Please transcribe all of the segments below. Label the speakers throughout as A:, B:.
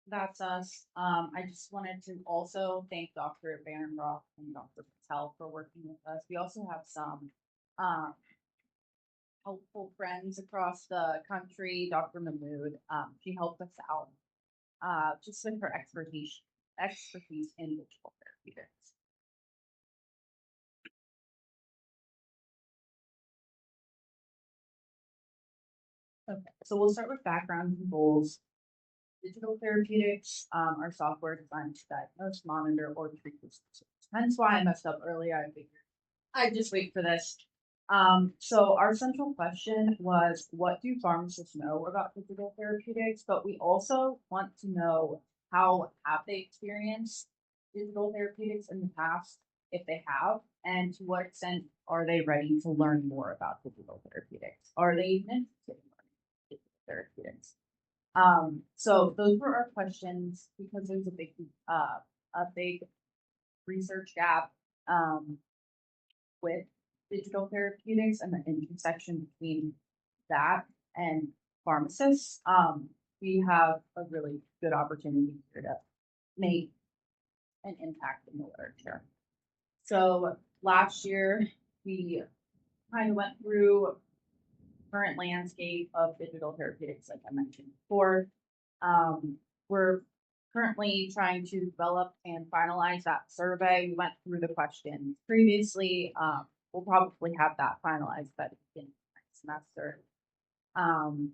A: That's us. I just wanted to also thank Dr. Berenbrok and Dr. Patel for working with us. We also have some um, helpful friends across the country. Dr. Mahmood, she helped us out just with her expertise in digital therapeutics. Okay, so we'll start with background and goals. Digital therapeutics are software designed to diagnose, monitor, or treat diseases. Hence why I messed up earlier. I figured I'd just wait for this. So our central question was, what do pharmacists know about digital therapeutics? But we also want to know, how have they experienced digital therapeutics in the past, if they have, and to what extent are they ready to learn more about digital therapeutics? Are they even interested in learning digital therapeutics? So those were our questions because there's a big research gap with digital therapeutics and the intersection between that and pharmacists. We have a really good opportunity here to make an impact in the literature. So last year we kind of went through current landscape of digital therapeutics, like I mentioned before. We're currently trying to develop and finalize that survey. We went through the questions previously. We'll probably have that finalized by the beginning of next semester. And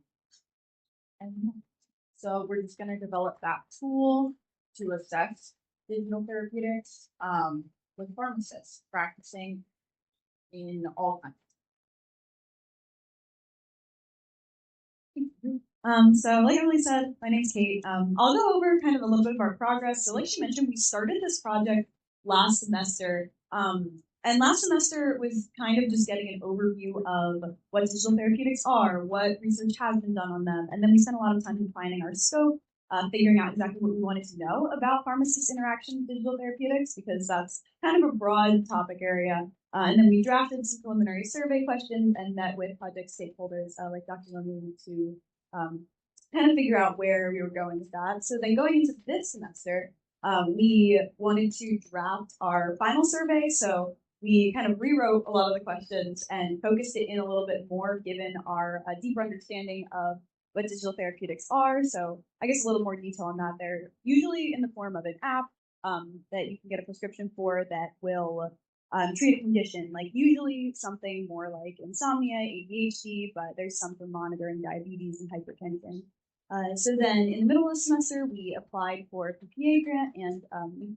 A: so we're just going to develop that tool to assess digital therapeutics with pharmacists practicing in all kinds.
B: So like Emily said, my name's Kate. I'll go over kind of a little bit of our progress. So like she mentioned, we started this project last semester. And last semester was kind of just getting an overview of what digital therapeutics are, what research has been done on them. And then we spent a lot of time defining our scope, figuring out exactly what we wanted to know about pharmacist interaction with digital therapeutics, because that's kind of a broad topic area. And then we drafted some preliminary survey questions and met with project stakeholders like Dr. Ravi to kind of figure out where we were going with that. So then going into this semester, we wanted to draft our final survey. So we kind of rewrote a lot of the questions and focused it in a little bit more given our deeper understanding of what digital therapeutics are. So I guess a little more detail on that. They're usually in the form of an app that you can get a prescription for that will treat a condition, like usually something more like insomnia, ADHD, but there's some for monitoring diabetes and hypertension. So then in the middle of the semester, we applied for a PPA grant and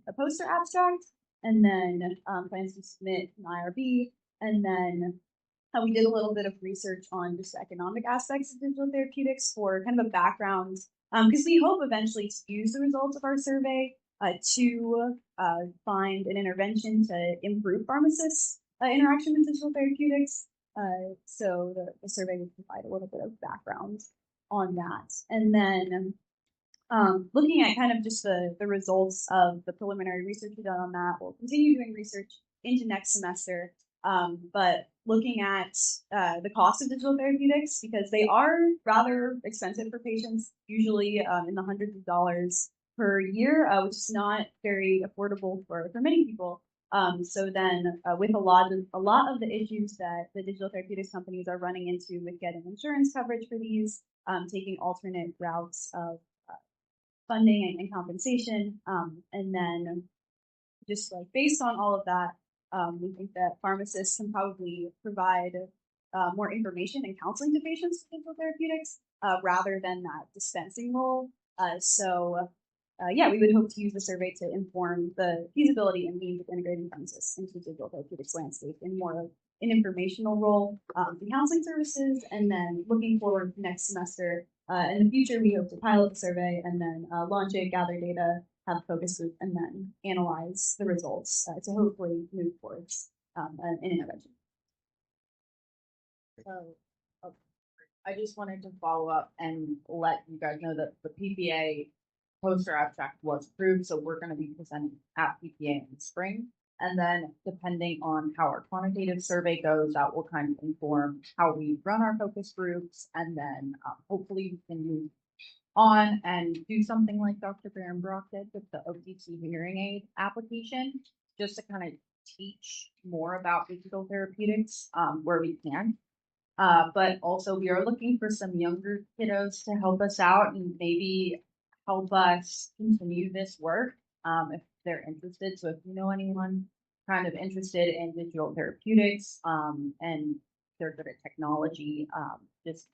B: a poster abstract, and then plans to submit an IRB, and then we did a little bit of research on just economic aspects of digital therapeutics for kind of a background, because we hope eventually to use the results of our survey to find an intervention to improve pharmacists' interaction with digital therapeutics. So the survey would provide a little bit of background on that. And then looking at kind of just the results of the preliminary research we've done on that, we'll continue doing research into next semester. But looking at the cost of digital therapeutics, because they are rather expensive for patients, usually in the hundreds of dollars per year, which is not very affordable for many people. So then with a lot of the issues that the digital therapeutics companies are running into with getting insurance coverage for these, taking alternate routes of funding and compensation, and then just like based on all of that, we think that pharmacists can probably provide more information and counseling to patients with digital therapeutics rather than that dispensing role. We would hope to use the survey to inform the feasibility and means of integrating pharmacists into the digital therapeutics landscape in more of an informational role in counseling services, and then looking forward to next semester. In the future, we hope to pilot the survey and then launch it, gather data, have a focus group, and then analyze the results to hopefully move towards an intervention.
A: So, I just wanted to follow up and let you guys know that the PPA poster abstract was approved, so we're going to be presenting at PPA in the spring. And then depending on how our quantitative survey goes, that will kind of inform how we run our focus groups. And then hopefully we can move on and do something like Dr. Berenbrok did with the OTC hearing aid application, just to kind of teach more about digital therapeutics where we can. But also we are looking for some younger kiddos to help us out and maybe help us continue this work if they're interested. So if you know anyone kind of interested in digital therapeutics and they're good at technology, just